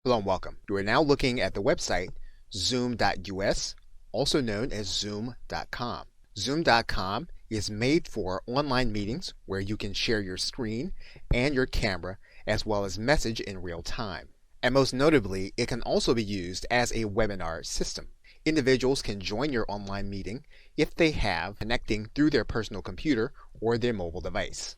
Hello and welcome. You are now looking at the website zoom.us, also known as zoom.com. Zoom.com is made for online meetings where you can share your screen and your camera as well as message in real time. And most notably, it can also be used as a webinar system. Individuals can join your online meeting if they have connecting through their personal computer or their mobile device.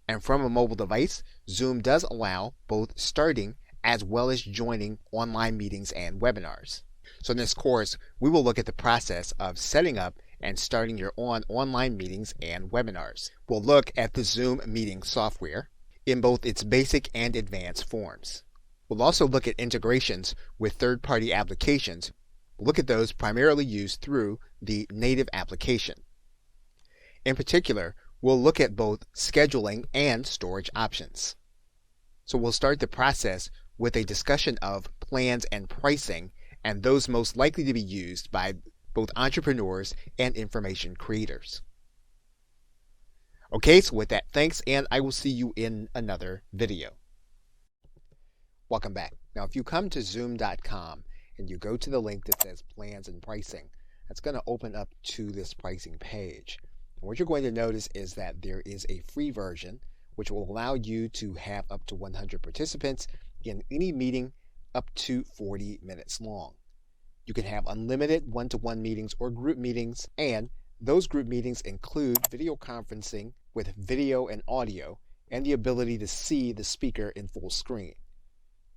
And from a mobile device, Zoom does allow both starting as well as joining online meetings and webinars. So in this course, we will look at the process of setting up and starting your online meetings and webinars. We'll look at the Zoom meeting software in both its basic and advanced forms. We'll also look at integrations with third-party applications. We'll look at those primarily used through the native application. In particular, we'll look at both scheduling and storage options. So we'll start the process with a discussion of plans and pricing and those most likely to be used by both entrepreneurs and information creators. Okay, so with that, thanks, and I will see you in another video. Welcome back. Now, if you come to zoom.com and you go to the link that says plans and pricing, that's going to open up to this pricing page. And what you're going to notice is that there is a free version which will allow you to have up to 100 participants in any meeting up to 40 minutes long. You can have unlimited one-to-one meetings or group meetings, and those group meetings include video conferencing with video and audio and the ability to see the speaker in full screen.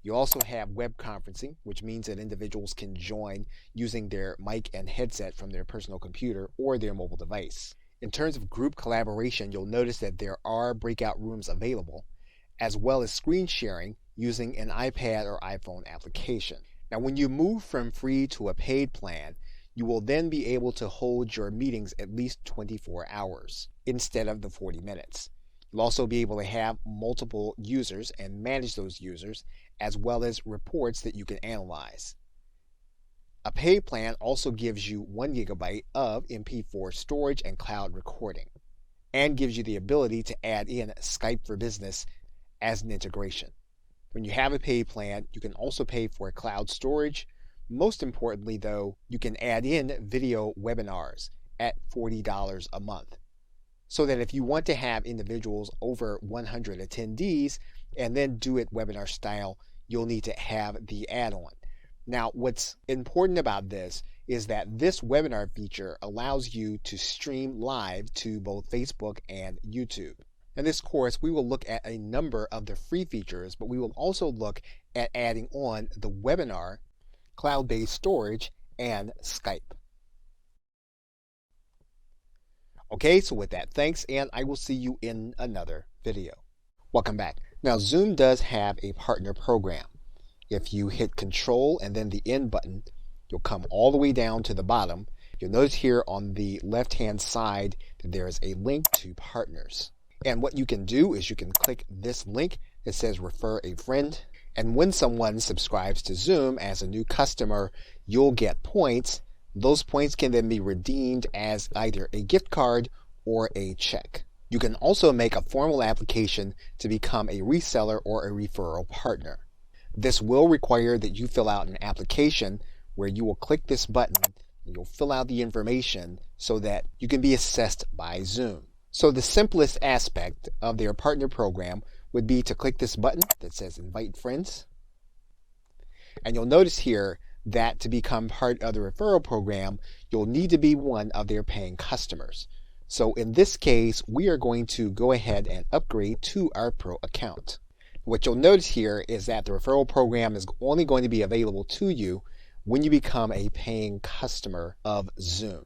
You also have web conferencing, which means that individuals can join using their mic and headset from their personal computer or their mobile device. In terms of group collaboration, you'll notice that there are breakout rooms available, as well as screen sharing using an iPad or iPhone application. Now, when you move from free to a paid plan, you will then be able to hold your meetings at least 24 hours instead of the 40 minutes. You'll also be able to have multiple users and manage those users, as well as reports that you can analyze. A paid plan also gives you 1 gigabyte of MP4 storage and cloud recording, and gives you the ability to add in Skype for Business as an integration. When you have a paid plan, you can also pay for cloud storage. Most importantly, though, you can add in video webinars at $40 a month. So that if you want to have individuals over 100 attendees and then do it webinar style, you'll need to have the add-on. Now, what's important about this is that this webinar feature allows you to stream live to both Facebook and YouTube. In this course, we will look at a number of the free features, but we will also look at adding on the webinar, cloud-based storage, and Skype. Okay, so with that, thanks, and I will see you in another video. Welcome back. Now, Zoom does have a partner program. If you hit Control and then the End button, you'll come all the way down to the bottom. You'll notice here on the left-hand side that there is a link to partners. And what you can do is you can click this link that says Refer a Friend. And when someone subscribes to Zoom as a new customer, you'll get points. Those points can then be redeemed as either a gift card or a check. You can also make a formal application to become a reseller or a referral partner. This will require that you fill out an application where you will click this button and you'll fill out the information so that you can be assessed by Zoom. So the simplest aspect of their partner program would be to click this button that says Invite Friends. And you'll notice here that to become part of the referral program, you'll need to be one of their paying customers. So in this case, we are going to go ahead and upgrade to our Pro account. What you'll notice here is that the referral program is only going to be available to you when you become a paying customer of Zoom.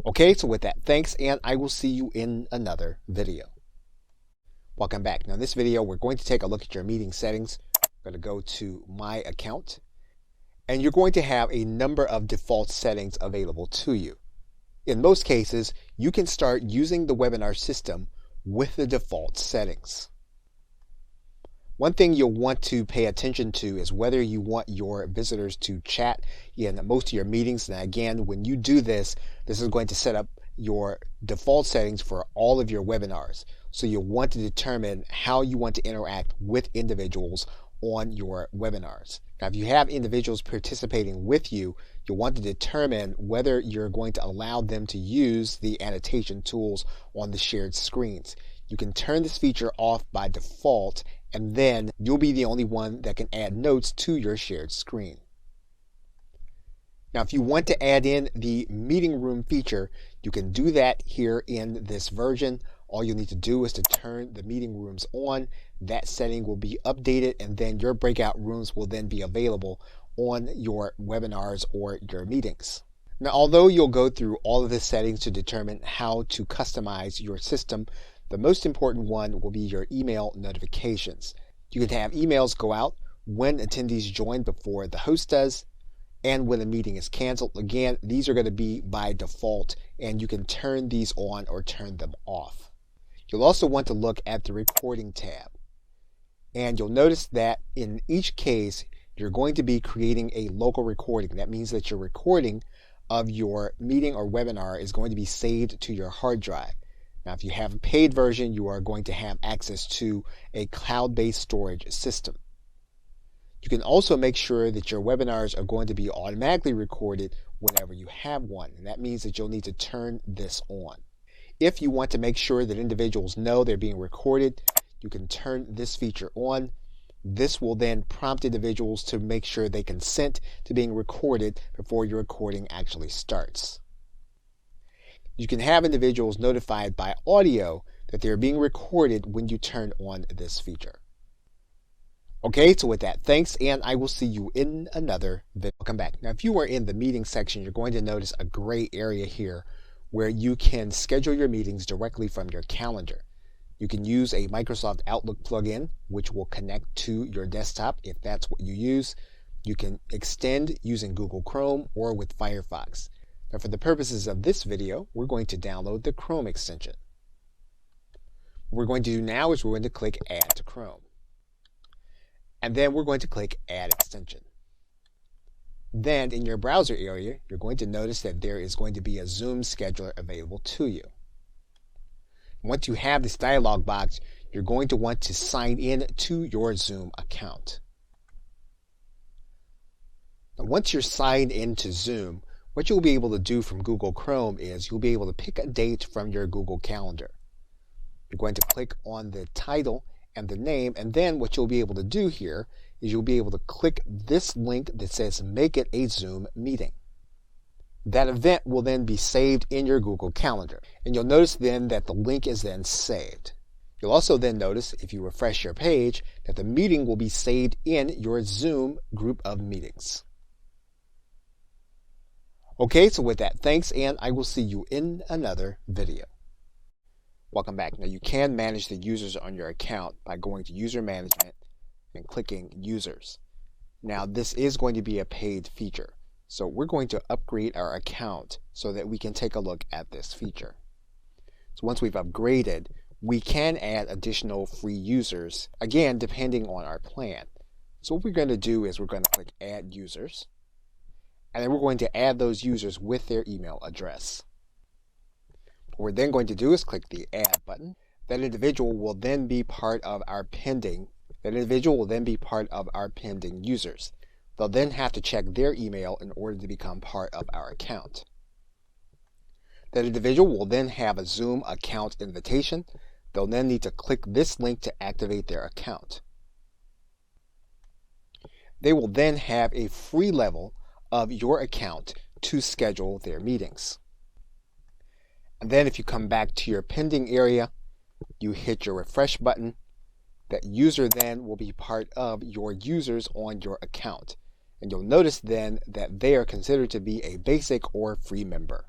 Okay, so with that, thanks, and I will see you in another video. Welcome back. Now in this video, we're going to take a look at your meeting settings. I'm going to go to My Account, and you're going to have a number of default settings available to you. In most cases, you can start using the webinar system with the default settings. One thing you'll want to pay attention to is whether you want your visitors to chat in most of your meetings. And again, when you do this, this is going to set up your default settings for all of your webinars. So you'll want to determine how you want to interact with individuals on your webinars. Now, if you have individuals participating with you, you'll want to determine whether you're going to allow them to use the annotation tools on the shared screens. You can turn this feature off by default, and then you'll be the only one that can add notes to your shared screen. Now, if you want to add in the meeting room feature, you can do that here in this version. All you need to do is to turn the meeting rooms on. That setting will be updated, and then your breakout rooms will then be available on your webinars or your meetings. Now, although you'll go through all of the settings to determine how to customize your system, the most important one will be your email notifications. You can have emails go out when attendees join before the host does, and when a meeting is canceled. Again, these are going to be by default, and you can turn these on or turn them off. You'll also want to look at the recording tab, and you'll notice that in each case you're going to be creating a local recording. That means that your recording of your meeting or webinar is going to be saved to your hard drive. Now, if you have a paid version, you are going to have access to a cloud-based storage system. You can also make sure that your webinars are going to be automatically recorded whenever you have one, and that means that you'll need to turn this on. If you want to make sure that individuals know they're being recorded, you can turn this feature on. This will then prompt individuals to make sure they consent to being recorded before your recording actually starts. You can have individuals notified by audio that they're being recorded when you turn on this feature. Okay, so with that, thanks, and I will see you in another video. Welcome back. Now, if you are in the meeting section, you're going to notice a gray area here where you can schedule your meetings directly from your calendar. You can use a Microsoft Outlook plugin, which will connect to your desktop if that's what you use. You can extend using Google Chrome or with Firefox. Now, for the purposes of this video, we're going to download the Chrome extension. What we're going to do now is we're going to click Add to Chrome. And then we're going to click Add Extension. Then in your browser area, you're going to notice that there is going to be a Zoom scheduler available to you. Once you have this dialog box, you're going to want to sign in to your Zoom account. Now, once you're signed into Zoom, what you'll be able to do from Google Chrome is you'll be able to pick a date from your Google Calendar. You're going to click on the title and the name, and then what you'll be able to do here is you'll be able to click this link that says Make It a Zoom Meeting. That event will then be saved in your Google Calendar, and you'll notice then that the link is then saved. You'll also then notice, if you refresh your page, that the meeting will be saved in your Zoom group of meetings. Okay, so with that, thanks, and I will see you in another video. Welcome back. Now, you can manage the users on your account by going to User Management and clicking Users. Now, this is going to be a paid feature, so we're going to upgrade our account so that we can take a look at this feature. So once we've upgraded, we can add additional free users, again, depending on our plan. So what we're going to do is we're going to click Add Users, and then we're going to add those users with their email address. What we're then going to do is click the Add button. That individual will then be part of our pending users. They'll then have to check their email in order to become part of our account. That individual will then have a Zoom account invitation. They'll then need to click this link to activate their account. They will then have a free level of your account to schedule their meetings. And then if you come back to your pending area, you hit your refresh button. That user then will be part of your users on your account. And you'll notice then that they are considered to be a basic or free member.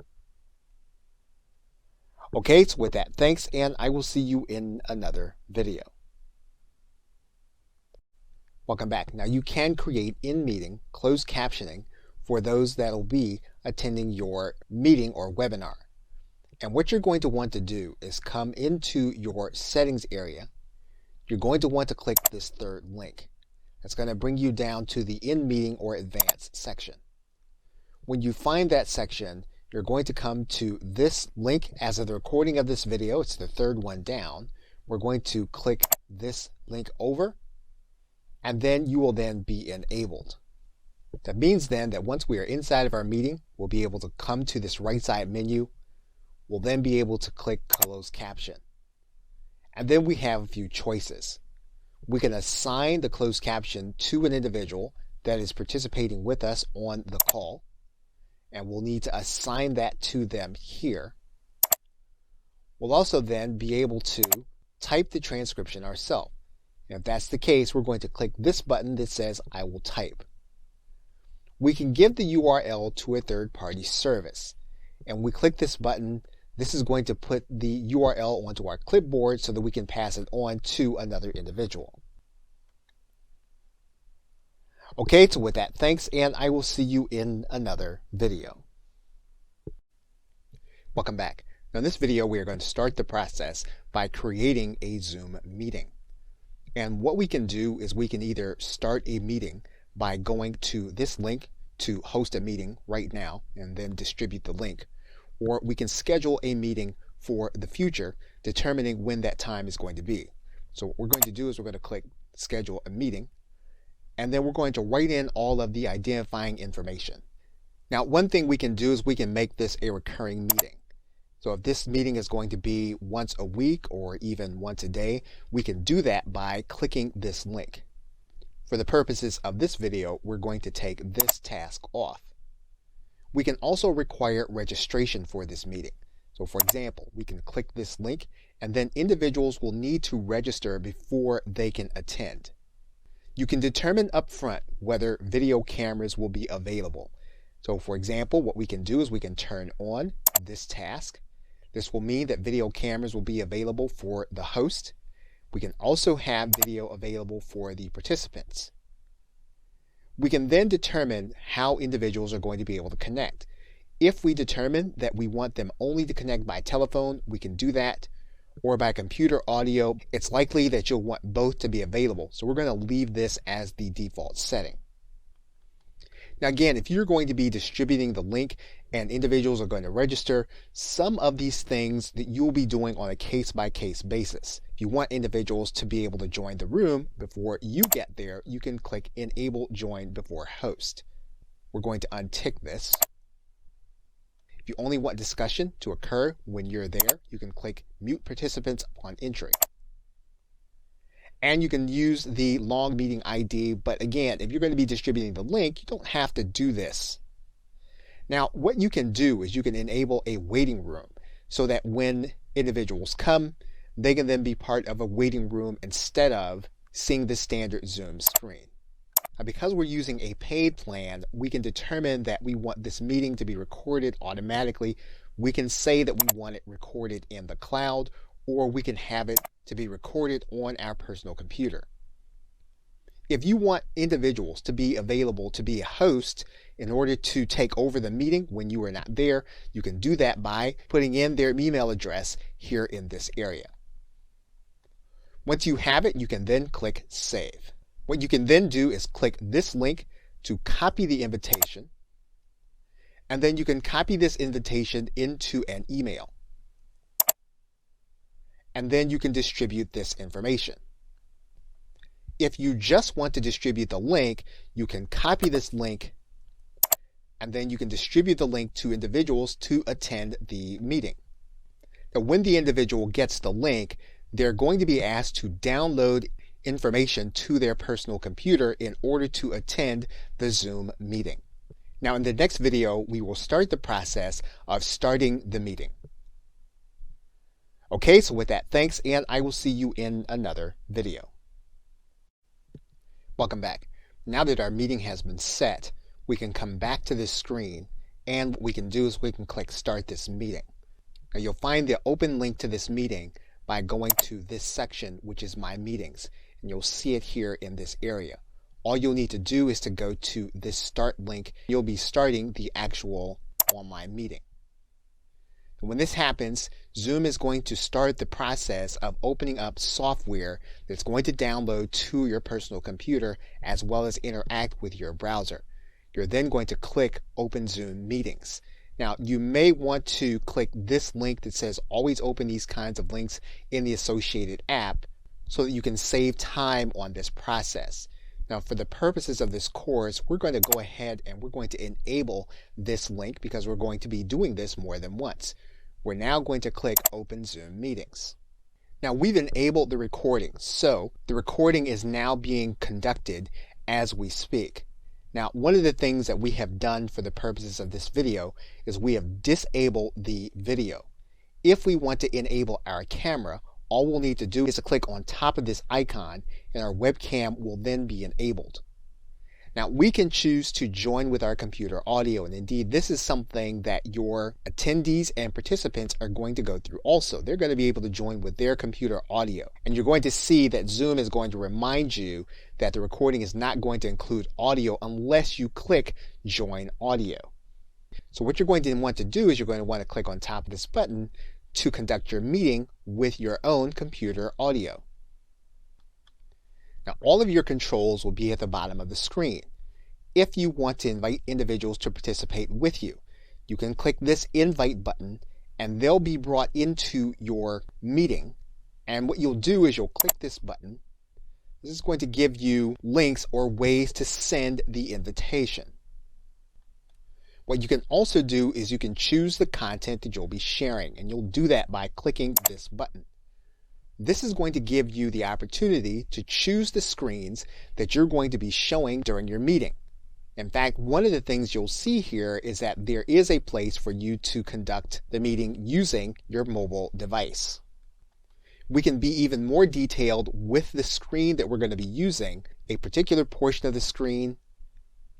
Okay, so with that, thanks, and I will see you in another video. Welcome back. Now, you can create in-meeting closed captioning for those that will be attending your meeting or webinar. And what you're going to want to do is come into your settings area. You're going to want to click this third link. That's going to bring you down to the in-meeting or advanced section. When you find that section, you're going to come to this link as of the recording of this video. It's the third one down, we're going to click this link over, and then you will then be enabled. That means then that once we are inside of our meeting, we'll be able to come to this right side menu. We'll then be able to click closed caption. And then we have a few choices. We can assign the closed caption to an individual that is participating with us on the call, and we'll need to assign that to them here. We'll also then be able to type the transcription ourselves. And if that's the case, we're going to click this button that says I will type. We can give the URL to a third-party service, and we click this button. This is going to put the URL onto our clipboard so that we can pass it on to another individual. Okay, so with that, thanks, and I will see you in another video. Welcome back. Now in this video, we are going to start the process by creating a Zoom meeting. And what we can do is we can either start a meeting by going to this link to host a meeting right now and then distribute the link, or we can schedule a meeting for the future, determining when that time is going to be. So what we're going to do is we're going to click schedule a meeting, and then we're going to write in all of the identifying information. Now, one thing we can do is we can make this a recurring meeting. So if this meeting is going to be once a week or even once a day, we can do that by clicking this link. For the purposes of this video, we're going to take this task off. We can also require registration for this meeting. So for example, we can click this link, and then individuals will need to register before they can attend. You can determine upfront whether video cameras will be available. So for example, what we can do is we can turn on this task. This will mean that video cameras will be available for the host. We can also have video available for the participants. We can then determine how individuals are going to be able to connect. If we determine that we want them only to connect by telephone, we can do that, or by computer audio. It's likely that you'll want both to be available, so we're going to leave this as the default setting. Now again, if you're going to be distributing the link and individuals are going to register, some of these things that you'll be doing on a case-by-case basis. If you want individuals to be able to join the room before you get there, you can click Enable Join Before Host. We're going to untick this. If you only want discussion to occur when you're there, you can click Mute Participants upon entry. And you can use the long meeting ID, but again, if you're going to be distributing the link, you don't have to do this. Now, what you can do is you can enable a waiting room so that when individuals come, they can then be part of a waiting room instead of seeing the standard Zoom screen. Now, because we're using a paid plan, we can determine that we want this meeting to be recorded automatically. We can say that we want it recorded in the cloud, or we can have it to be recorded on our personal computer. If you want individuals to be available to be a host in order to take over the meeting when you are not there, you can do that by putting in their email address here in this area. Once you have it, you can then click Save. What you can then do is click this link to copy the invitation, and then you can copy this invitation into an email. And then you can distribute this information. If you just want to distribute the link, you can copy this link, and then you can distribute the link to individuals to attend the meeting. Now, when the individual gets the link, they're going to be asked to download information to their personal computer in order to attend the Zoom meeting. Now, in the next video, we will start the process of starting the meeting. Okay, so with that, thanks, and I will see you in another video. Welcome back. Now that our meeting has been set, we can come back to this screen, and what we can do is we can click Start This Meeting. Now you'll find the open link to this meeting by going to this section, which is My Meetings, and you'll see it here in this area. All you'll need to do is to go to this Start link. You'll be starting the actual online meeting. When this happens, Zoom is going to start the process of opening up software that's going to download to your personal computer as well as interact with your browser. You're then going to click Open Zoom Meetings. Now, you may want to click this link that says always open these kinds of links in the associated app so that you can save time on this process. Now, for the purposes of this course, we're going to go ahead and we're going to enable this link because we're going to be doing this more than once. We're now going to click Open Zoom Meetings. Now, we've enabled the recording, so the recording is now being conducted as we speak. Now, one of the things that we have done for the purposes of this video is we have disabled the video. If we want to enable our camera, all we'll need to do is to click on top of this icon and our webcam will then be enabled. Now, we can choose to join with our computer audio, and indeed this is something that your attendees and participants are going to go through also. They're going to be able to join with their computer audio, and you're going to see that Zoom is going to remind you that the recording is not going to include audio unless you click Join Audio. So what you're going to want to do is you're going to want to click on top of this button to conduct your meeting with your own computer audio. Now, all of your controls will be at the bottom of the screen. If you want to invite individuals to participate with you, you can click this invite button and they'll be brought into your meeting. And what you'll do is you'll click this button. This is going to give you links or ways to send the invitation. What you can also do is you can choose the content that you'll be sharing, and you'll do that by clicking this button. This is going to give you the opportunity to choose the screens that you're going to be showing during your meeting. In fact, one of the things you'll see here is that there is a place for you to conduct the meeting using your mobile device. We can be even more detailed with the screen that we're going to be using, a particular portion of the screen,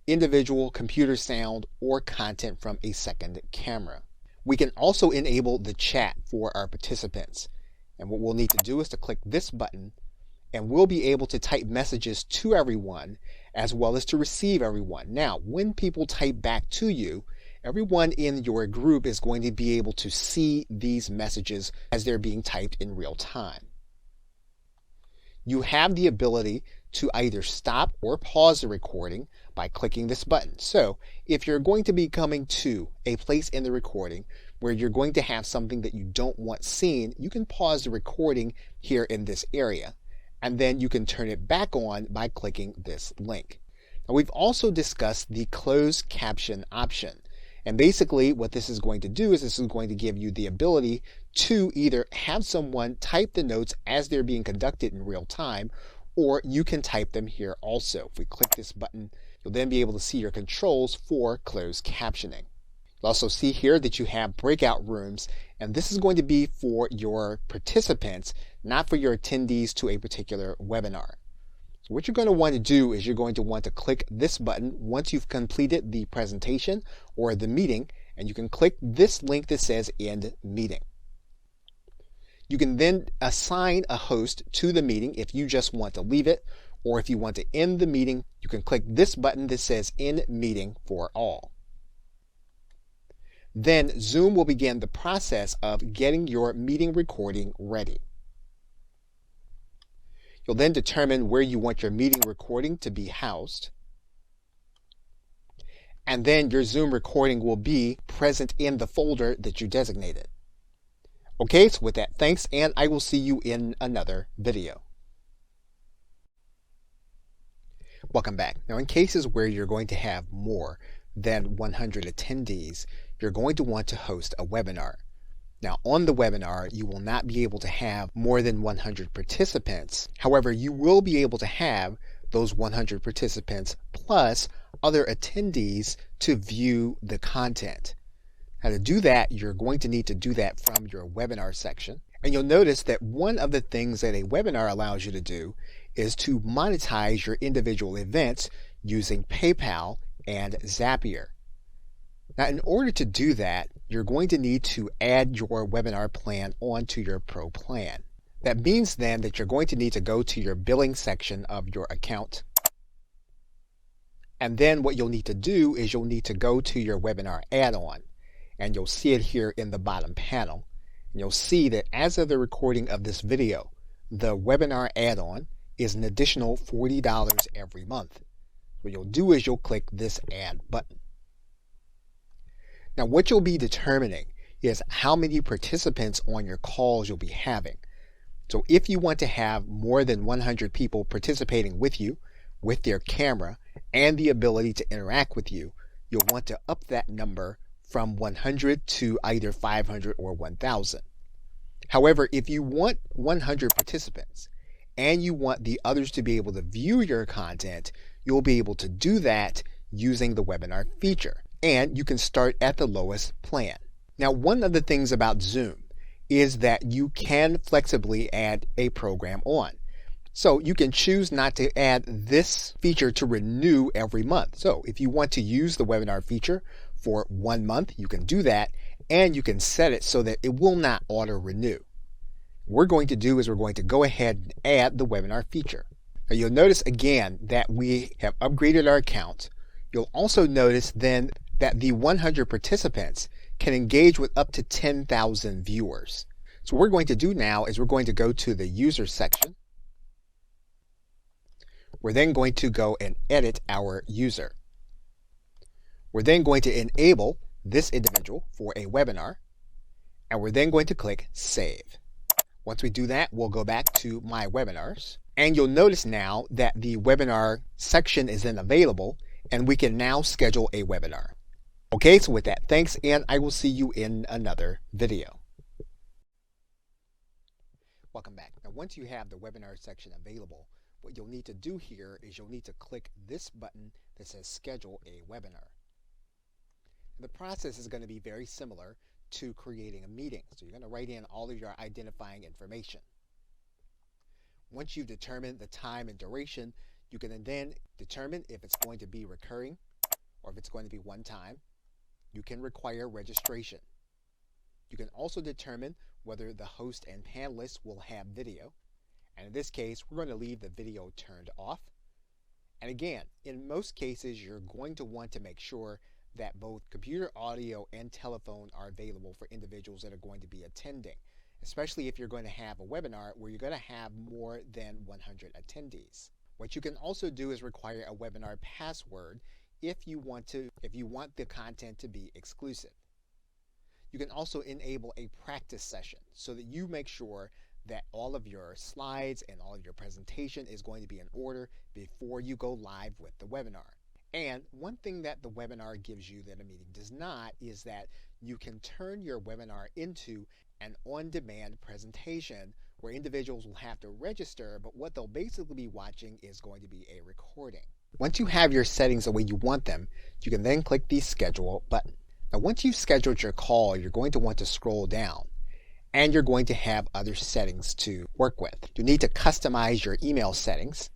individual computer sound, or content from a second camera. We can also enable the chat for our participants. And what we'll need to do is to click this button, and we'll be able to type messages to everyone as well as to receive everyone. Now, when people type back to you, everyone in your group is going to be able to see these messages as they're being typed in real time. You have the ability to either stop or pause the recording by clicking this button. So if you're going to be coming to a place in the recording where you're going to have something that you don't want seen, you can pause the recording here in this area, and then you can turn it back on by clicking this link. Now, we've also discussed the closed caption option. And basically what this is going to do is this is going to give you the ability to either have someone type the notes as they're being conducted in real time, or you can type them here also. If we click this button, you'll then be able to see your controls for closed captioning. You'll also see here that you have breakout rooms, and this is going to be for your participants, not for your attendees to a particular webinar. So what you're going to want to do is you're going to want to click this button once you've completed the presentation or the meeting, and you can click this link that says End Meeting. You can then assign a host to the meeting if you just want to leave it, or if you want to end the meeting, you can click this button that says End Meeting for All. Then Zoom will begin the process of getting your meeting recording ready. You'll then determine where you want your meeting recording to be housed. And then your Zoom recording will be present in the folder that you designated. Okay, so with that, thanks, and I will see you in another video. Welcome back. Now, in cases where you're going to have more than 100 attendees, you're going to want to host a webinar. Now, on the webinar, you will not be able to have more than 100 participants. However, you will be able to have those 100 participants plus other attendees to view the content. Now, to do that, you're going to need to do that from your webinar section. And you'll notice that one of the things that a webinar allows you to do is to monetize your individual events using PayPal and Zapier. Now, in order to do that, you're going to need to add your webinar plan onto your Pro plan. That means then that you're going to need to go to your billing section of your account. And then what you'll need to do is you'll need to go to your webinar add-on. And you'll see it here in the bottom panel. And you'll see that as of the recording of this video, the webinar add-on is an additional $40 every month. What you'll do is you'll click this Add button. Now, what you'll be determining is how many participants on your calls you'll be having. So if you want to have more than 100 people participating with you, with their camera, and the ability to interact with you, you'll want to up that number from 100 to either 500 or 1,000. However, if you want 100 participants and you want the others to be able to view your content, you'll be able to do that using the webinar feature. And you can start at the lowest plan. Now, one of the things about Zoom is that you can flexibly add a program on. So you can choose not to add this feature to renew every month. So if you want to use the webinar feature for 1 month, you can do that, and you can set it so that it will not auto renew. What we're going to do is we're going to go ahead and add the webinar feature. Now you'll notice again that we have upgraded our account. You'll also notice then that the 100 participants can engage with up to 10,000 viewers. So what we're going to do now is we're going to go to the user section. We're then going to go and edit our user. We're then going to enable this individual for a webinar, and we're then going to click Save. Once we do that, we'll go back to My Webinars, and you'll notice now that the webinar section is then available, and we can now schedule a webinar. Okay, so with that, thanks, and I will see you in another video. Welcome back. Now, once you have the webinar section available, what you'll need to do here is you'll need to click this button that says Schedule a Webinar. The process is going to be very similar to creating a meeting. So you're going to write in all of your identifying information. Once you've determined the time and duration, you can then determine if it's going to be recurring or if it's going to be one time. You can require registration. You can also determine whether the host and panelists will have video. And in this case, we're going to leave the video turned off. And again, in most cases, you're going to want to make sure that both computer audio and telephone are available for individuals that are going to be attending, especially if you're going to have a webinar where you're going to have more than 100 attendees. What you can also do is require a webinar password if you want the content to be exclusive. You can also enable a practice session so that you make sure that all of your slides and all of your presentation is going to be in order before you go live with the webinar. And one thing that the webinar gives you that a meeting does not is that you can turn your webinar into an on-demand presentation where individuals will have to register, but what they'll basically be watching is going to be a recording. Once you have your settings the way you want them, you can then click the Schedule button. Now, once you've scheduled your call, you're going to want to scroll down, and you're going to have other settings to work with. You need to customize your email settings,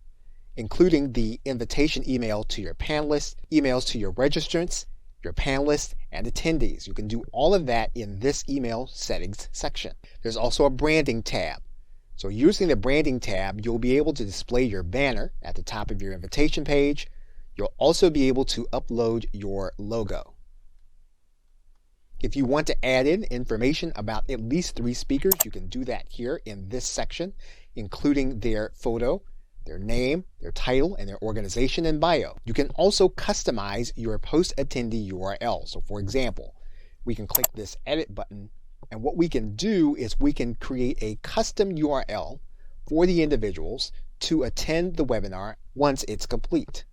including the invitation email to your panelists, emails to your registrants, your panelists, and attendees. You can do all of that in this email settings section. There's also a branding tab. So using the branding tab, you'll be able to display your banner at the top of your invitation page. You'll also be able to upload your logo. If you want to add in information about at least 3 speakers, you can do that here in this section, including their photo, their name, their title, and their organization and bio. You can also customize your post-attendee URL. So for example, we can click this edit button, and what we can do is we can create a custom URL for the individuals to attend the webinar once it's complete.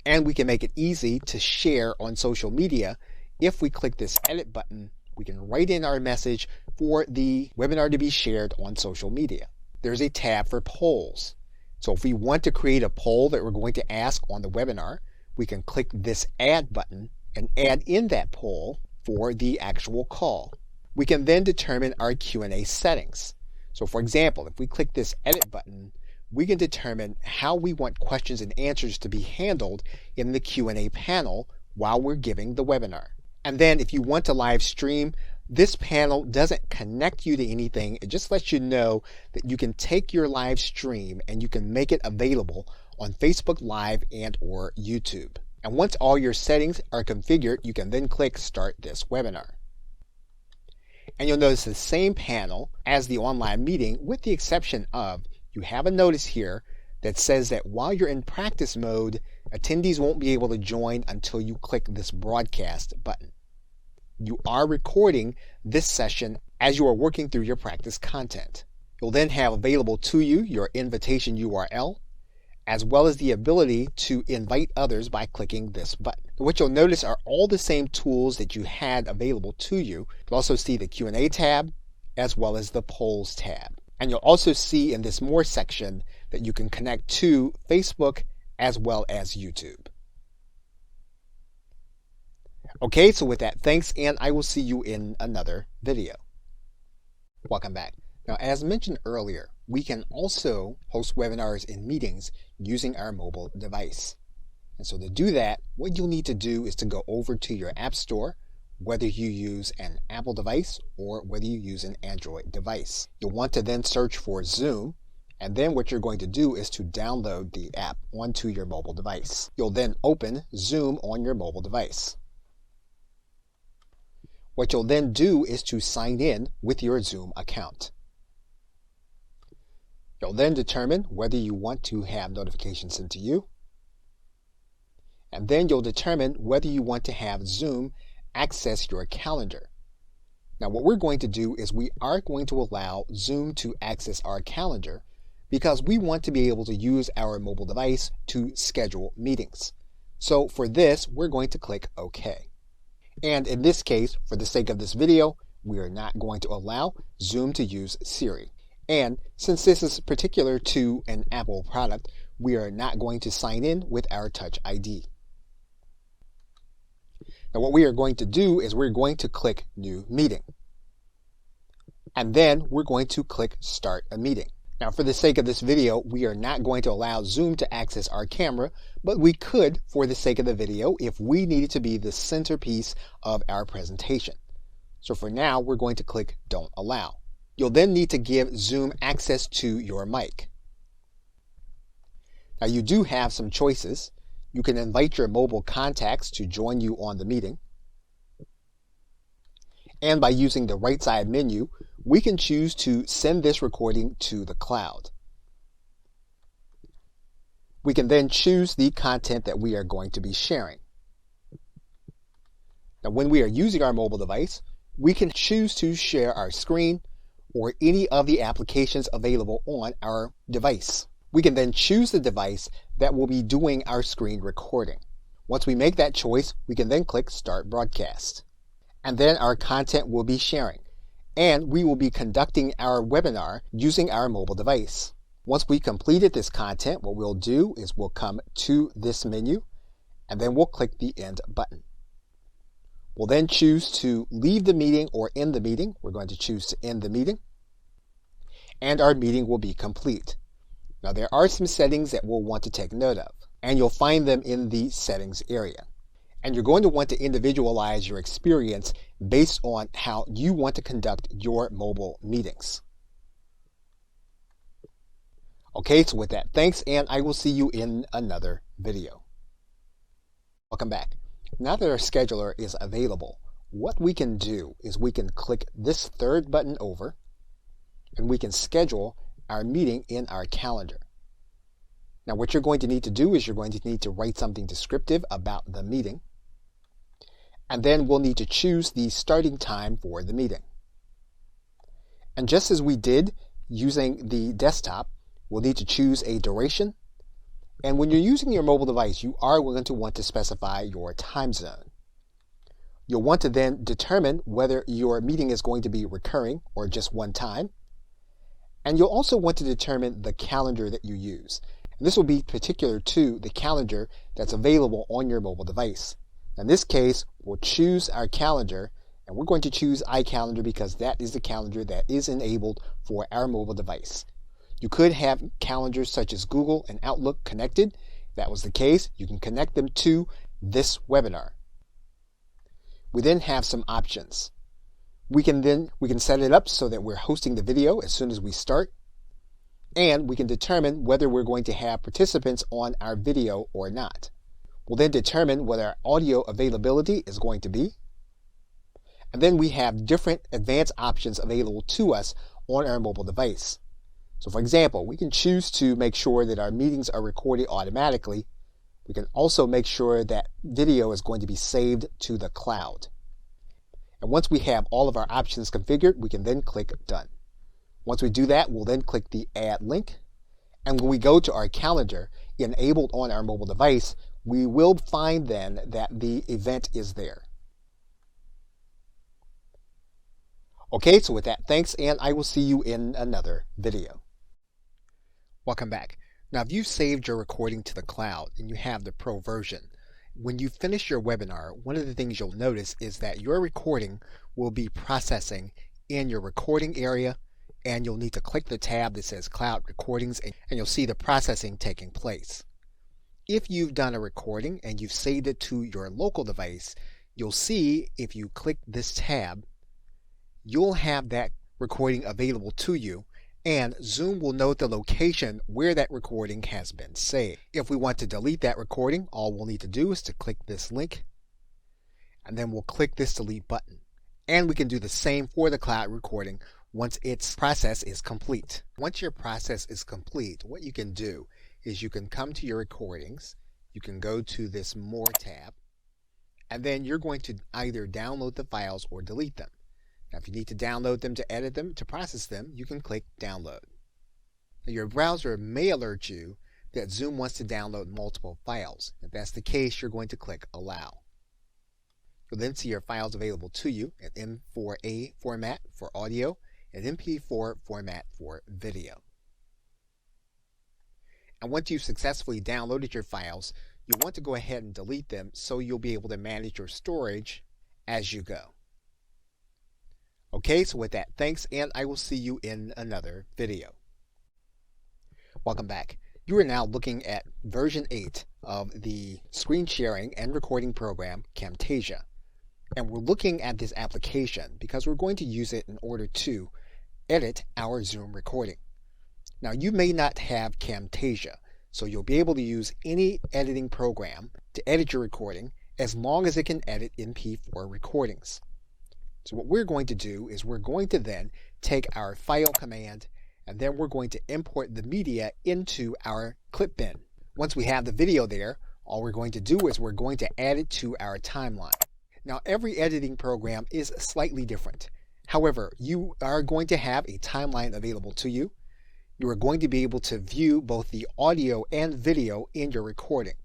And we can make it easy to share on social media. If we click this edit button, we can write in our message for the webinar to be shared on social media. There's a tab for polls. So if we want to create a poll that we're going to ask on the webinar, we can click this add button and add in that poll for the actual call. We can then determine our Q&A settings. So for example, if we click this edit button, we can determine how we want questions and answers to be handled in the Q&A panel while we're giving the webinar. And then if you want to live stream, this panel doesn't connect you to anything. It just lets you know that you can take your live stream and you can make it available on Facebook Live and or YouTube. And once all your settings are configured, you can then click Start this webinar. And you'll notice the same panel as the online meeting, with the exception of you have a notice here that says that while you're in practice mode, attendees won't be able to join until you click this broadcast button. you are recording this session as you are working through your practice content. You'll then have available to you your invitation URL, as well as the ability to invite others by clicking this button. What you'll notice are all the same tools that you had available to you. You'll also see the Q&A tab, as well as the polls tab. And you'll also see in this More section that you can connect to Facebook as well as YouTube. Okay, so with that, thanks, and I will see you in another video. Welcome back. Now, as mentioned earlier, we can also host webinars and meetings using our mobile device. And so to do that, what you'll need to do is to go over to your App Store, whether you use an Apple device or whether you use an Android device. You'll want to then search for Zoom, and then what you're going to do is to download the app onto your mobile device. You'll then open Zoom on your mobile device. What you'll then do is to sign in with your Zoom account. You'll then determine whether you want to have notifications sent to you. And then you'll determine whether you want to have Zoom access your calendar. Now, what we're going to do is we are going to allow Zoom to access our calendar because we want to be able to use our mobile device to schedule meetings. So for this, we're going to click OK. And in this case, for the sake of this video, we are not going to allow Zoom to use Siri. And since this is particular to an Apple product, we are not going to sign in with our Touch ID. Now what we are going to do is we're going to click New Meeting. And then we're going to click Start a Meeting. Now for the sake of this video, we are not going to allow Zoom to access our camera, but we could for the sake of the video if we needed to be the centerpiece of our presentation. So for now, we're going to click Don't Allow. You'll then need to give Zoom access to your mic. Now you do have some choices. You can invite your mobile contacts to join you on the meeting. And by using the right side menu, we can choose to send this recording to the cloud. We can then choose the content that we are going to be sharing. Now when we are using our mobile device, we can choose to share our screen or any of the applications available on our device. We can then choose the device that will be doing our screen recording. Once we make that choice, we can then click Start Broadcast. And then our content will be sharing. And we will be conducting our webinar using our mobile device. Once we completed this content, what we'll do is we'll come to this menu, and then we'll click the End button. We'll then choose to leave the meeting or end the meeting. We're going to choose to end the meeting. And our meeting will be complete. Now there are some settings that we'll want to take note of, and you'll find them in the settings area. And you're going to want to individualize your experience based on how you want to conduct your mobile meetings. Okay, so with that, thanks, and I will see you in another video. Welcome back. Now that our scheduler is available, what we can do is we can click this third button over, and we can schedule our meeting in our calendar. Now what you're going to need to do is you're going to need to write something descriptive about the meeting, and then we'll need to choose the starting time for the meeting. And just as we did using the desktop, we'll need to choose a duration, and when you're using your mobile device, you are going to want to specify your time zone. You'll want to then determine whether your meeting is going to be recurring or just one time. And you'll also want to determine the calendar that you use. And this will be particular to the calendar that's available on your mobile device. In this case, we'll choose our calendar, and we're going to choose iCalendar because that is the calendar that is enabled for our mobile device. You could have calendars such as Google and Outlook connected. If that was the case, you can connect them to this webinar. We then have some options. We can set it up so that we're hosting the video as soon as we start, and we can determine whether we're going to have participants on our video or not. We'll then determine what our audio availability is going to be, and then we have different advanced options available to us on our mobile device. So for example, we can choose to make sure that our meetings are recorded automatically. We can also make sure that video is going to be saved to the cloud. And once we have all of our options configured, we can then click Done. Once we do that, we'll then click the Add Link. And when we go to our calendar enabled on our mobile device, we will find then that the event is there. Okay, so with that, thanks, and I will see you in another video. Welcome back. Now, if you've saved your recording to the cloud and you have the Pro version, when you finish your webinar, one of the things you'll notice is that your recording will be processing in your recording area, and you'll need to click the tab that says Cloud Recordings, and you'll see the processing taking place. If you've done a recording and you've saved it to your local device, you'll see if you click this tab, you'll have that recording available to you, and Zoom will note the location where that recording has been saved. If we want to delete that recording, all we'll need to do is to click this link, and then we'll click this delete button. And we can do the same for the cloud recording once its process is complete. Once your process is complete, what you can do is you can come to your recordings, you can go to this More tab, and then you're going to either download the files or delete them. Now, if you need to download them to edit them, to process them, you can click Download. Now, your browser may alert you that Zoom wants to download multiple files. If that's the case, you're going to click Allow. You'll then see your files available to you in M4A format for audio and MP4 format for video. And once you've successfully downloaded your files, you'll want to go ahead and delete them so you'll be able to manage your storage as you go. Okay, so with that, thanks, and I will see you in another video. Welcome back. You are now looking at version 8 of the screen sharing and recording program Camtasia. And we're looking at this application because we're going to use it in order to edit our Zoom recording. Now, you may not have Camtasia, so you'll be able to use any editing program to edit your recording as long as it can edit MP4 recordings. So what we're going to do is we're going to then take our file command, and then we're going to import the media into our clip bin. Once we have the video there, all we're going to do is we're going to add it to our timeline. Now, every editing program is slightly different. However, you are going to have a timeline available to you. You are going to be able to view both the audio and video in your recording.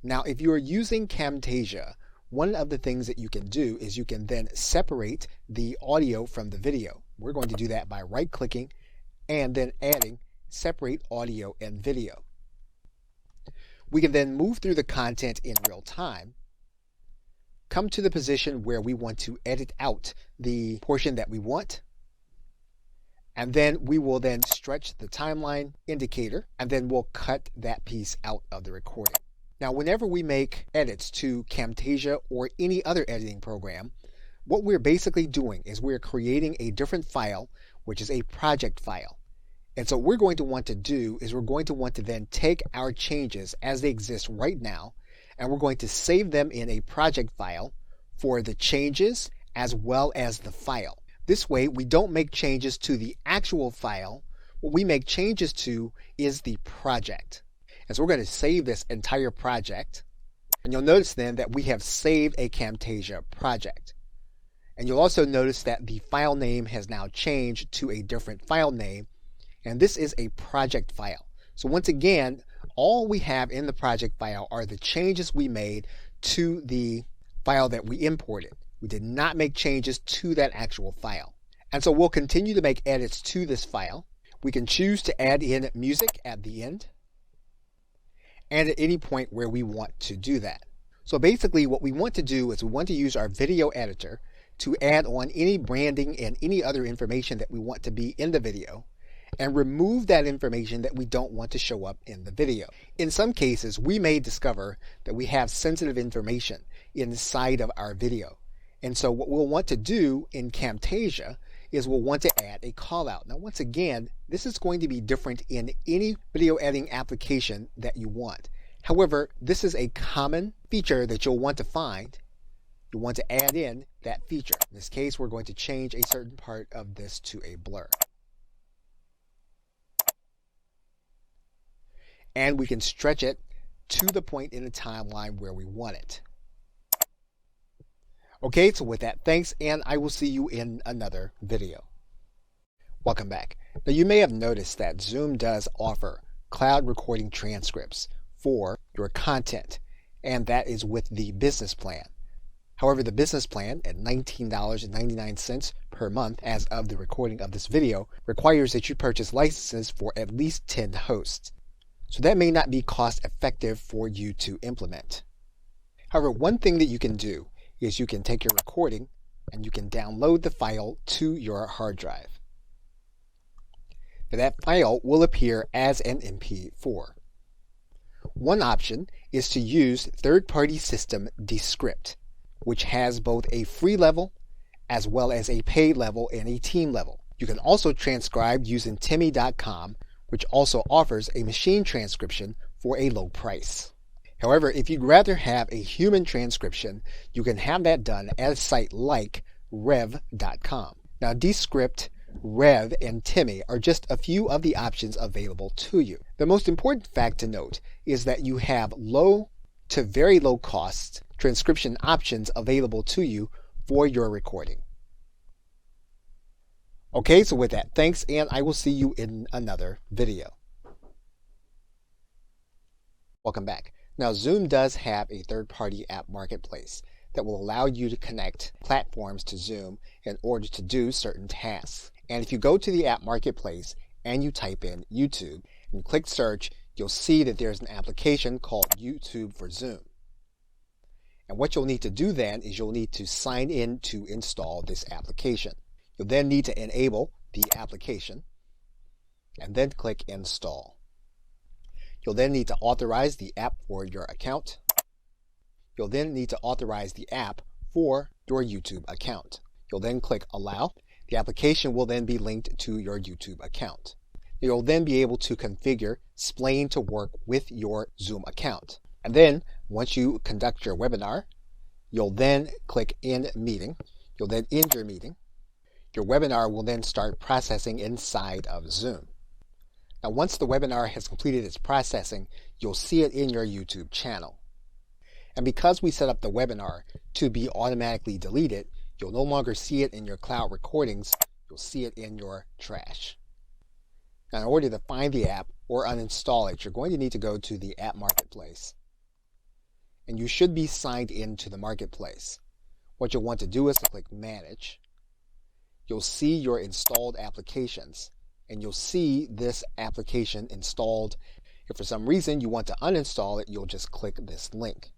Now, if you are using Camtasia, one of the things that you can do is you can then separate the audio from the video. We're going to do that by right-clicking and then adding Separate Audio and Video. We can then move through the content in real time, come to the position where we want to edit out the portion that we want, and then we will then stretch the timeline indicator, and then we'll cut that piece out of the recording. Now, whenever we make edits to Camtasia or any other editing program, what we're basically doing is we're creating a different file, which is a project file. And so what we're going to want to do is we're going to want to then take our changes as they exist right now, and we're going to save them in a project file for the changes as well as the file. This way, we don't make changes to the actual file. What we make changes to is the project. And so we're going to save this entire project. And you'll notice then that we have saved a Camtasia project. And you'll also notice that the file name has now changed to a different file name. And this is a project file. So once again, all we have in the project file are the changes we made to the file that we imported. We did not make changes to that actual file. And so we'll continue to make edits to this file. We can choose to add in music at the end and at any point where we want to do that. So basically what we want to do is we want to use our video editor to add on any branding and any other information that we want to be in the video, and remove that information that we don't want to show up in the video. In some cases, we may discover that we have sensitive information inside of our video. And so what we'll want to do in Camtasia is we'll want to add a callout. Now, once again, this is going to be different in any video editing application that you want. However, this is a common feature that you'll want to find. You'll want to add in that feature. In this case, we're going to change a certain part of this to a blur. And we can stretch it to the point in the timeline where we want it. Okay, so with that, thanks, and I will see you in another video. Welcome back. Now you may have noticed that Zoom does offer cloud recording transcripts for your content, and that is with the business plan. However, the business plan at $19.99 per month as of the recording of this video requires that you purchase licenses for at least 10 hosts. So that may not be cost effective for you to implement. However, one thing that you can do is you can take your recording and you can download the file to your hard drive. Now that file will appear as an MP4. One option is to use third-party system Descript, which has both a free level as well as a paid level and a team level. You can also transcribe using Timmy.com, which also offers a machine transcription for a low price. However, if you'd rather have a human transcription, you can have that done at a site like Rev.com. Now, Descript, Rev, and Timmy are just a few of the options available to you. The most important fact to note is that you have low to very low cost transcription options available to you for your recording. Okay, so with that, thanks, and I will see you in another video. Welcome back. Now, Zoom does have a third-party app marketplace that will allow you to connect platforms to Zoom in order to do certain tasks. And if you go to the app marketplace and you type in YouTube and click search, you'll see that there's an application called YouTube for Zoom. And what you'll need to do then is you'll need to sign in to install this application. You'll then need to enable the application and then click install. You'll then need to authorize the app for your account. You'll then need to authorize the app for your YouTube account. You'll then click allow. The application will then be linked to your YouTube account. You'll then be able to configure Splain to work with your Zoom account. And then once you conduct your webinar, you'll then click in meeting. You'll then end your meeting. Your webinar will then start processing inside of Zoom. Now, once the webinar has completed its processing, you'll see it in your YouTube channel. And because we set up the webinar to be automatically deleted, you'll no longer see it in your cloud recordings, you'll see it in your trash. Now, in order to find the app or uninstall it, you're going to need to go to the app marketplace. And you should be signed into the marketplace. What you'll want to do is to click manage. You'll see your installed applications, and you'll see this application installed. If for some reason you want to uninstall it, you'll just click this link.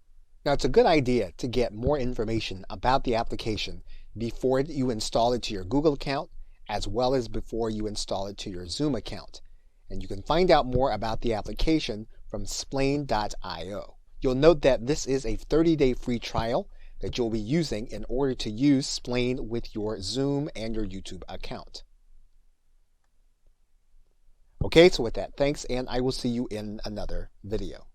Now, it's a good idea to get more information about the application before you install it to your Google account, as well as before you install it to your Zoom account. And you can find out more about the application from Splain.io. You'll note that this is a 30-day free trial that you'll be using in order to use Splain with your Zoom and your YouTube account. Okay, so with that, thanks, and I will see you in another video.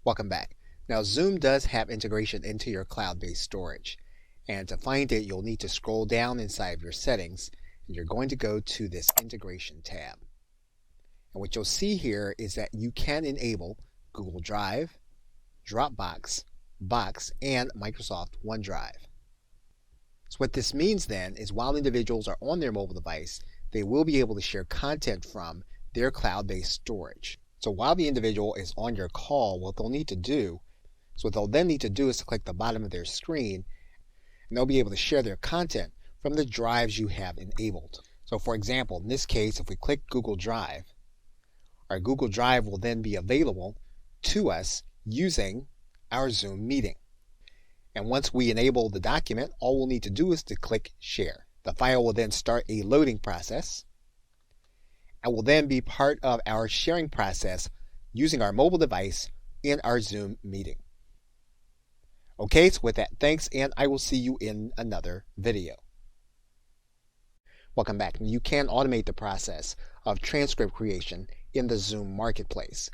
Welcome back. Now, Zoom does have integration into your cloud-based storage. And to find it, you'll need to scroll down inside of your settings, and you're going to go to this integration tab. And what you'll see here is that you can enable Google Drive, Dropbox, Box, and Microsoft OneDrive. So what this means then is while individuals are on their mobile device, they will be able to share content from their cloud-based storage. So while the individual is on your call, what they'll then need to do is to click the bottom of their screen, and they'll be able to share their content from the drives you have enabled. So for example, in this case, if we click Google Drive, our Google Drive will then be available to us using our Zoom meeting. And once we enable the document, all we'll need to do is to click Share. The file will then start a loading process and will then be part of our sharing process using our mobile device in our Zoom meeting. Okay, so with that, thanks, and I will see you in another video. Welcome back. You can automate the process of transcript creation in the Zoom Marketplace.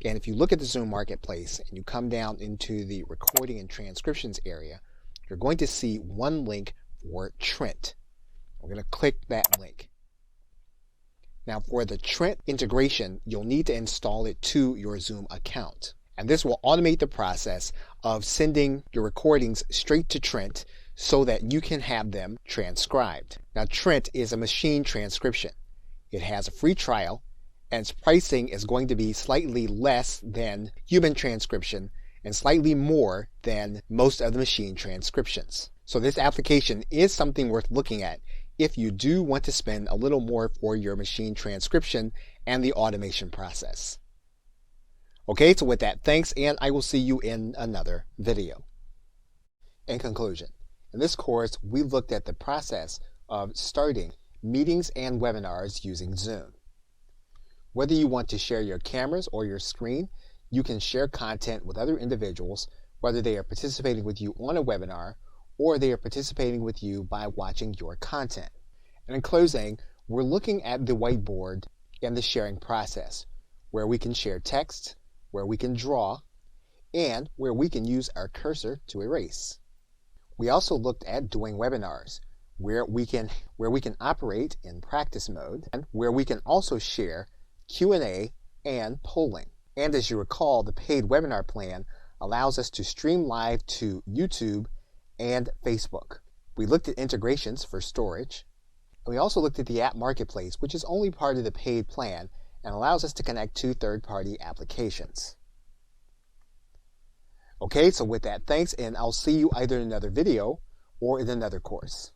And if you look at the Zoom Marketplace and you come down into the recording and transcriptions area, you're going to see one link for Trent. We're going to click that link. Now for the Trent integration, you'll need to install it to your Zoom account. And this will automate the process of sending your recordings straight to Trent so that you can have them transcribed. Now, Trent is a machine transcription. It has a free trial, and its pricing is going to be slightly less than human transcription and slightly more than most of the machine transcriptions. So this application is something worth looking at if you do want to spend a little more for your machine transcription and the automation process. Okay, so with that, thanks, and I will see you in another video. In conclusion, in this course, we looked at the process of starting meetings and webinars using Zoom. Whether you want to share your cameras or your screen, you can share content with other individuals, whether they are participating with you on a webinar or they are participating with you by watching your content. And in closing, we're looking at the whiteboard and the sharing process, where we can share text, where we can draw, and where we can use our cursor to erase. We also looked at doing webinars, where we can operate in practice mode, and where we can also share Q&A and polling. And as you recall, the paid webinar plan allows us to stream live to YouTube and Facebook. We looked at integrations for storage. And we also looked at the app marketplace, which is only part of the paid plan and allows us to connect to third-party applications. Okay, so with that, thanks, and I'll see you either in another video or in another course.